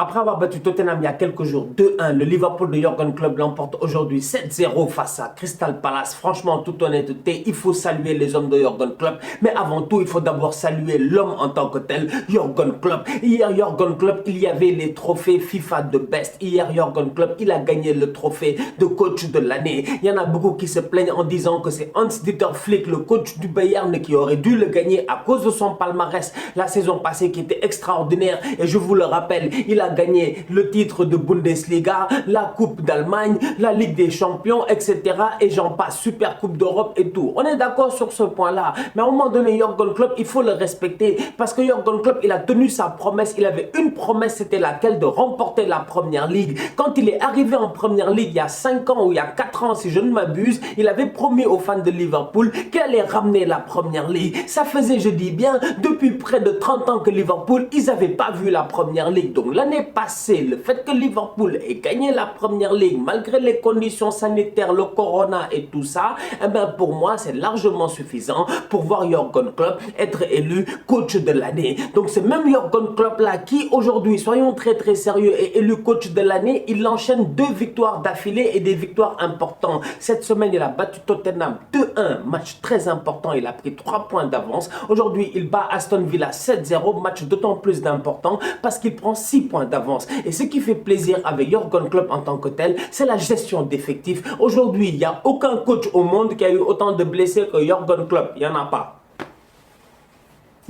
Après avoir battu Tottenham il y a quelques jours 2-1, le Liverpool de Jürgen Klopp l'emporte aujourd'hui 7-0 face à Crystal Palace. Franchement, en toute honnêteté, il faut saluer les hommes de Jürgen Klopp. Mais avant tout, il faut d'abord saluer l'homme en tant que tel, Jürgen Klopp. Hier, Jürgen Klopp, il y avait les trophées FIFA de Best. Hier, Jürgen Klopp, il a gagné le trophée de coach de l'année. Il y en a beaucoup qui se plaignent en disant que c'est Hans-Dieter Flick, le coach du Bayern, qui aurait dû le gagner à cause de son palmarès la saison passée qui était extraordinaire. Et je vous le rappelle, il a gagné le titre de Bundesliga, la Coupe d'Allemagne, la Ligue des Champions, etc. Et j'en passe, Super Coupe d'Europe et tout. On est d'accord sur ce point-là. Mais à un moment donné, Jürgen Klopp, il faut le respecter. Parce que Jürgen Klopp, il a tenu sa promesse. Il avait une promesse, c'était laquelle? De remporter la Première Ligue. Quand il est arrivé en Première Ligue, il y a 5 ans ou il y a 4 ans, si je ne m'abuse, il avait promis aux fans de Liverpool qu'il allait ramener la Première Ligue. Ça faisait, je dis bien, depuis près de 30 ans que Liverpool, ils n'avaient pas vu la Première Ligue. Donc l'année passé, le fait que Liverpool ait gagné la Première Ligue malgré les conditions sanitaires, le corona et tout ça, eh ben pour moi c'est largement suffisant pour voir Jürgen Klopp être élu coach de l'année. Donc c'est même Jürgen Klopp là qui aujourd'hui, soyons très sérieux, est élu coach de l'année. Il enchaîne 2 victoires d'affilée et des victoires importantes. Cette semaine il a battu Tottenham 2-1, match très important, il a pris 3 points d'avance. Aujourd'hui il bat Aston Villa 7-0, match d'autant plus d'important parce qu'il prend 6 points d'avance. Et ce qui fait plaisir avec Jürgen Klopp en tant que tel, c'est la gestion d'effectifs. Aujourd'hui, il n'y a aucun coach au monde qui a eu autant de blessés que Jürgen Klopp. Il n'y en a pas.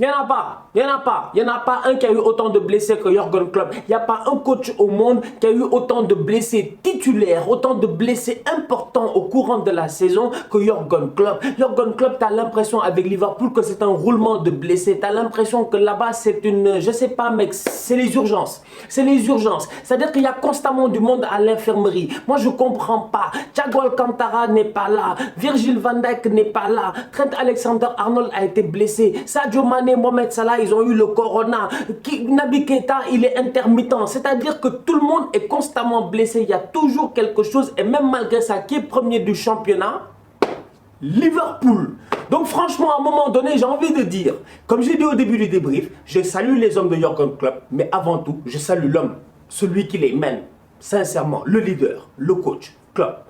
Il n'y en a pas, il n'y en a pas, il n'y en a pas un qui a eu autant de blessés que Jürgen Klopp. Il n'y a pas un coach au monde qui a eu autant de blessés titulaires, autant de blessés importants au courant de la saison que Jürgen Klopp. Jürgen Klopp, tu as l'impression avec Liverpool que c'est un roulement de blessés. Tu as l'impression que là-bas c'est une, je sais pas mec, c'est les urgences. C'est les urgences. C'est-à-dire qu'il y a constamment du monde à l'infirmerie. Moi je comprends pas. Thiago Alcantara n'est pas là. Virgil van Dijk n'est pas là. Trent Alexander-Arnold a été blessé. Sadio Mané, Mohamed Salah, ils ont eu le corona. Naby Keita, il est intermittent. C'est-à-dire que tout le monde est constamment blessé. Il y a toujours quelque chose. Et même malgré ça, qui est premier du championnat? Liverpool. Donc franchement, à un moment donné, j'ai envie de dire, comme j'ai dit au début du débrief, je salue les hommes de Jürgen Klopp, mais avant tout, je salue l'homme, celui qui les mène. Sincèrement, le leader, le coach, Klopp.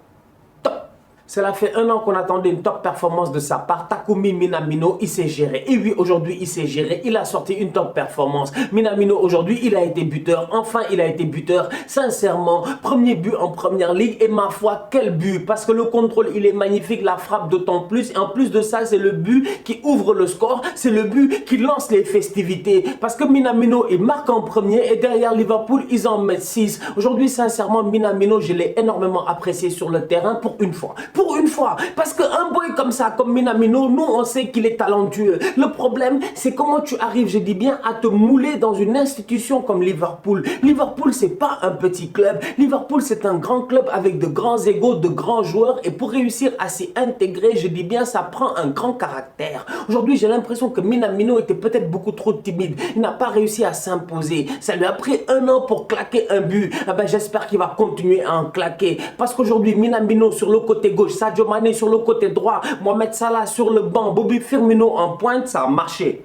Cela fait 1 an qu'on attendait une top performance de sa part. Takumi Minamino, il s'est géré. Et oui, aujourd'hui, il s'est géré. Il a sorti une top performance. Minamino, aujourd'hui, il a été buteur. Enfin, il a été buteur. Sincèrement, premier but en Première Ligue. Et ma foi, quel but! Parce que le contrôle, il est magnifique. La frappe d'autant plus. Et en plus de ça, c'est le but qui ouvre le score. C'est le but qui lance les festivités. Parce que Minamino, il marque en premier. Et derrière Liverpool, ils en mettent 6. Aujourd'hui, sincèrement, Minamino, je l'ai énormément apprécié sur le terrain pour une fois. Pour une fois, parce qu'un boy comme ça, comme Minamino, nous on sait qu'il est talentueux. Le problème, c'est comment tu arrives, je dis bien, à te mouler dans une institution comme Liverpool. Liverpool, c'est pas un petit club. Liverpool, c'est un grand club avec de grands égos, de grands joueurs. Et pour réussir à s'y intégrer, je dis bien, ça prend un grand caractère. Aujourd'hui, j'ai l'impression que Minamino était peut-être beaucoup trop timide. Il n'a pas réussi à s'imposer. Ça lui a pris 1 an pour claquer un but. Eh ben, j'espère qu'il va continuer à en claquer. Parce qu'aujourd'hui, Minamino sur le côté gauche, Sadio Mané sur le côté droit, Mohamed Salah sur le banc, Bobby Firmino en pointe, ça a marché.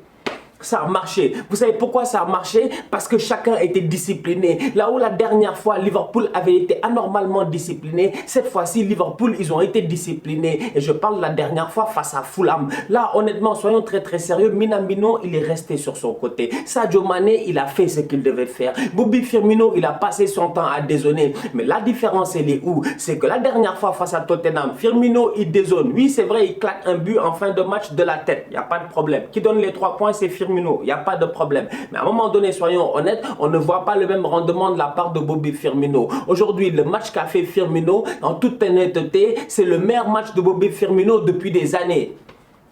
Ça a marché. Vous savez pourquoi ça a marché? Parce que chacun était discipliné. Là où la dernière fois, Liverpool avait été anormalement discipliné, cette fois-ci, Liverpool, ils ont été disciplinés. Et je parle de la dernière fois face à Fulham. Là, honnêtement, soyons très sérieux. Minamino, il est resté sur son côté. Sadio Mané, il a fait ce qu'il devait faire. Bobby Firmino, il a passé son temps à dézonner. Mais la différence, elle est où? C'est que la dernière fois, face à Tottenham, Firmino, il dézone. Oui, c'est vrai, il claque un but en fin de match de la tête. Il n'y a pas de problème. Qui donne les 3 points, c'est Firmino. Il n'y a pas de problème. Mais à un moment donné, soyons honnêtes, on ne voit pas le même rendement de la part de Bobby Firmino. Aujourd'hui, le match qu'a fait Firmino, en toute honnêteté, c'est le meilleur match de Bobby Firmino depuis des années.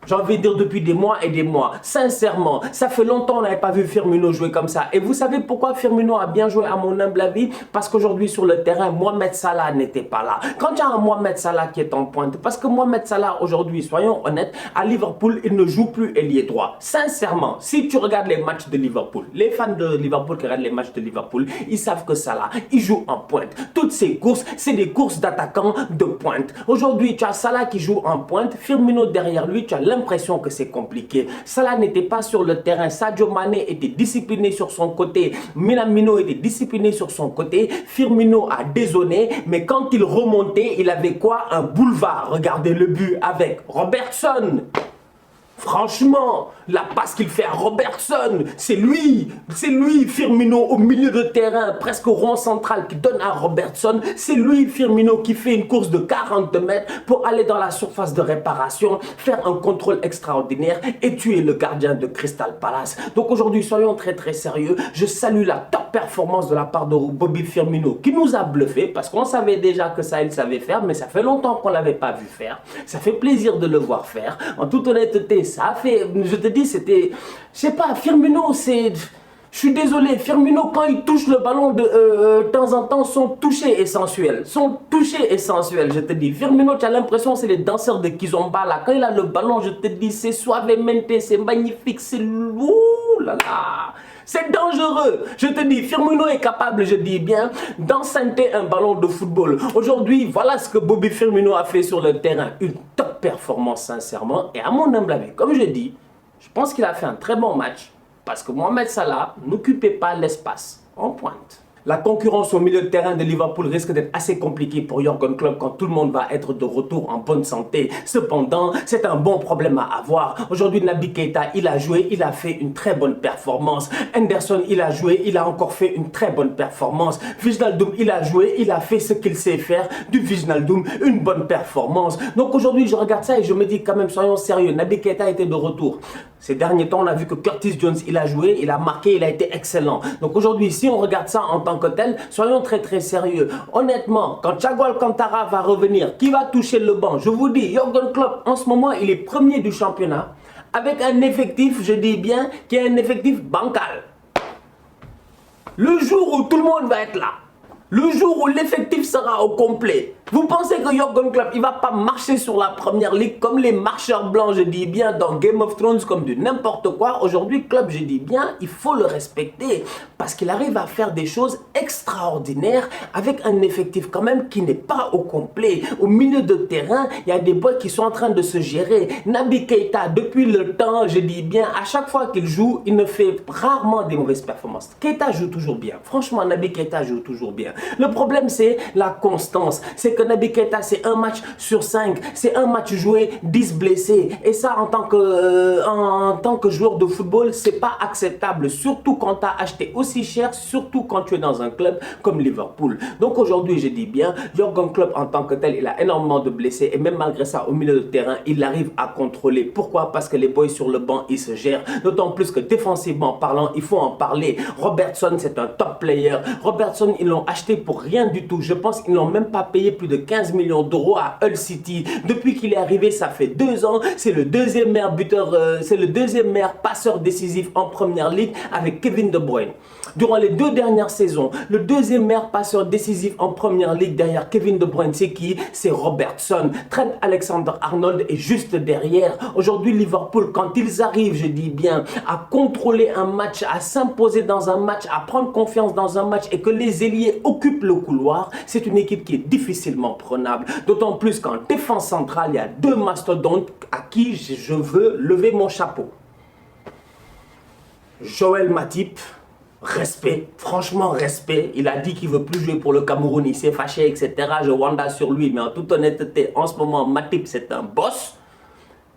J'ai envie de dire depuis des mois et des mois. Sincèrement, ça fait longtemps qu'on n'avait pas vu Firmino jouer comme ça. Et vous savez pourquoi Firmino a bien joué à mon humble avis? Parce qu'aujourd'hui sur le terrain, Mohamed Salah n'était pas là. Quand il y a un Mohamed Salah qui est en pointe, parce que Mohamed Salah aujourd'hui, soyons honnêtes, à Liverpool, il ne joue plus ailier droit. Sincèrement, si tu regardes les matchs de Liverpool, les fans de Liverpool qui regardent les matchs de Liverpool, ils savent que Salah, il joue en pointe. Toutes ces courses, c'est des courses d'attaquants de pointe. Aujourd'hui, tu as Salah qui joue en pointe, Firmino derrière lui, tu as l'impression que c'est compliqué. Salah n'était pas sur le terrain. Sadio Mané était discipliné sur son côté. Minamino était discipliné sur son côté. Firmino a dézonné. Mais quand il remontait, il avait quoi? Un boulevard. Regardez le but avec Robertson. Franchement, la passe qu'il fait à Robertson, c'est lui, Firmino au milieu de terrain, presque au rond central qui donne à Robertson. C'est lui, Firmino, qui fait une course de 40 mètres pour aller dans la surface de réparation, faire un contrôle extraordinaire et tuer le gardien de Crystal Palace. Donc aujourd'hui, soyons très sérieux. Je salue la top performance de la part de Bobby Firmino qui nous a bluffé parce qu'on savait déjà que ça, il savait faire, mais ça fait longtemps qu'on ne l'avait pas vu faire. Ça fait plaisir de le voir faire. En toute honnêteté, ça a fait, je te dis, c'était, je sais pas, Firmino, c'est, je suis désolé, Firmino, quand il touche le ballon de temps en temps, son toucher est sensuel. Son toucher est sensuel, je te dis. Firmino, tu as l'impression c'est les danseurs de Kizomba là. Quand il a le ballon, je te dis, c'est suavemente, c'est magnifique, c'est ouh là là. C'est dangereux. Je te dis, Firmino est capable, je dis bien, d'enceintrer un ballon de football. Aujourd'hui, voilà ce que Bobby Firmino a fait sur le terrain. Une top performance, sincèrement. Et à mon humble avis, comme je dis, je pense qu'il a fait un très bon match. Parce que Mohamed Salah n'occupait pas l'espace en pointe. La concurrence au milieu de terrain de Liverpool risque d'être assez compliquée pour Jürgen Klopp quand tout le monde va être de retour en bonne santé. Cependant, c'est un bon problème à avoir. Aujourd'hui, Naby Keita, il a joué, il a fait une très bonne performance. Henderson, il a joué, il a encore fait une très bonne performance. Wijnaldum, il a joué, il a fait ce qu'il sait faire. Du Wijnaldum, une bonne performance. Donc aujourd'hui, je regarde ça et je me dis quand même, soyons sérieux. Naby Keita était de retour. Ces derniers temps, on a vu que Curtis Jones, il a joué, il a marqué, il a été excellent. Donc aujourd'hui, si on regarde ça en tant que tel, soyons très sérieux. Honnêtement, quand Thiago Alcantara va revenir, qui va toucher le banc? Je vous dis, Jürgen Klopp, en ce moment, il est premier du championnat avec un effectif, je dis bien, qui est un effectif bancal. Le jour où tout le monde va être là, le jour où l'effectif sera au complet, vous pensez que Jürgen Klopp, il ne va pas marcher sur la première ligue comme les marcheurs blancs, je dis bien, dans Game of Thrones, comme du n'importe quoi. Aujourd'hui, Klopp, je dis bien, il faut le respecter parce qu'il arrive à faire des choses extraordinaires avec un effectif quand même qui n'est pas au complet. Au milieu de terrain, il y a des boys qui sont en train de se gérer. Naby Keita, depuis le temps, je dis bien, à chaque fois qu'il joue, il ne fait rarement des mauvaises performances. Keita joue toujours bien. Franchement, Naby Keita joue toujours bien. Le problème, c'est la constance. C'est que Naby Keita, c'est un match sur 5. C'est un match joué, 10 blessés. Et ça, en tant que joueur de football, c'est pas acceptable. Surtout quand tu as acheté aussi cher, surtout quand tu es dans un club comme Liverpool. Donc aujourd'hui, je dis bien, Jürgen Klopp en tant que tel, il a énormément de blessés. Et même malgré ça, au milieu de terrain, il arrive à contrôler. Pourquoi? Parce que les boys sur le banc, ils se gèrent. D'autant plus que défensivement parlant, il faut en parler. Robertson, c'est un top player. Robertson, ils l'ont acheté pour rien du tout. Je pense qu'ils n'ont même pas payé plus de 15 millions d'euros à Hull City. Depuis qu'il est arrivé, ça fait 2 ans. C'est le deuxième meilleur buteur, c'est le deuxième meilleur passeur décisif en première ligue avec Kevin De Bruyne. Durant les 2 dernières saisons, le deuxième meilleur passeur décisif en première ligue derrière Kevin De Bruyne, c'est qui? C'est Robertson. Trent Alexander-Arnold est juste derrière. Aujourd'hui, Liverpool, quand ils arrivent, je dis bien, à contrôler un match, à s'imposer dans un match, à prendre confiance dans un match et que les ailiers occupent le couloir, c'est une équipe qui est difficilement prenable. D'autant plus qu'en défense centrale, il y a 2 mastodontes à qui je veux lever mon chapeau. Joël Matip, respect, franchement respect. Il a dit qu'il ne veut plus jouer pour le Cameroun, il s'est fâché, etc. Je wanda sur lui, mais en toute honnêteté, en ce moment, Matip, c'est un boss.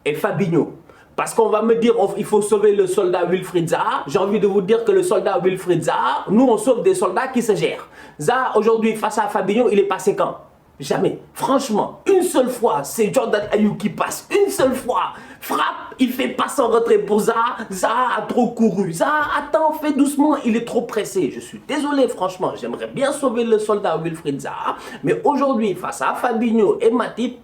Et Fabinho. Parce qu'on va me dire il faut sauver le soldat Wilfried Zaha. J'ai envie de vous dire que le soldat Wilfried Zaha, nous on sauve des soldats qui se gèrent. Zaha aujourd'hui face à Fabinho, il est passé quand? Jamais. Franchement, une seule fois, c'est Jordan Ayew qui passe. Une seule fois. Frappe, il fait passe en retrait pour Zaha. Zaha a trop couru. Zaha, attends, fais doucement, il est trop pressé. Je suis désolé, franchement, j'aimerais bien sauver le soldat Wilfried Zaha. Mais aujourd'hui, face à Fabinho et Matip,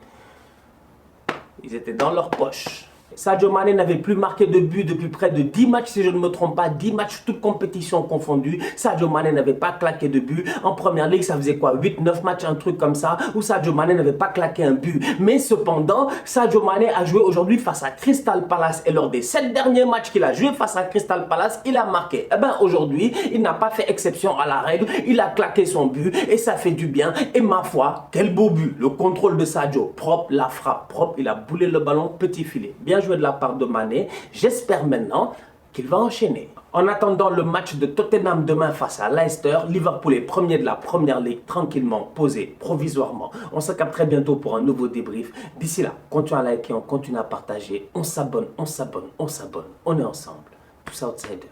ils étaient dans leur poche. Sadio Mané n'avait plus marqué de but depuis près de 10 matchs, si je ne me trompe pas, 10 matchs, toutes compétitions confondues. Sadio Mané n'avait pas claqué de but. En première ligue, ça faisait quoi? 8-9 matchs, un truc comme ça, où Sadio Mané n'avait pas claqué un but. Mais cependant, Sadio Mané a joué aujourd'hui face à Crystal Palace. Et lors des 7 derniers matchs qu'il a joué face à Crystal Palace, il a marqué. Eh bien, aujourd'hui, il n'a pas fait exception à la règle. Il a claqué son but et ça fait du bien. Et ma foi, quel beau but. Le contrôle de Sadio, propre, la frappe propre. Il a boulé le ballon, petit filet. Bien joué. joué de la part de Mané. J'espère maintenant qu'il va enchaîner. En attendant le match de Tottenham demain face à Leicester, Liverpool est premier de la Première Ligue, tranquillement, posé, provisoirement. On se capte très bientôt pour un nouveau débrief. D'ici là, continuez à liker, on continue à partager. On s'abonne, on s'abonne, on s'abonne. On est ensemble. Tous outsiders.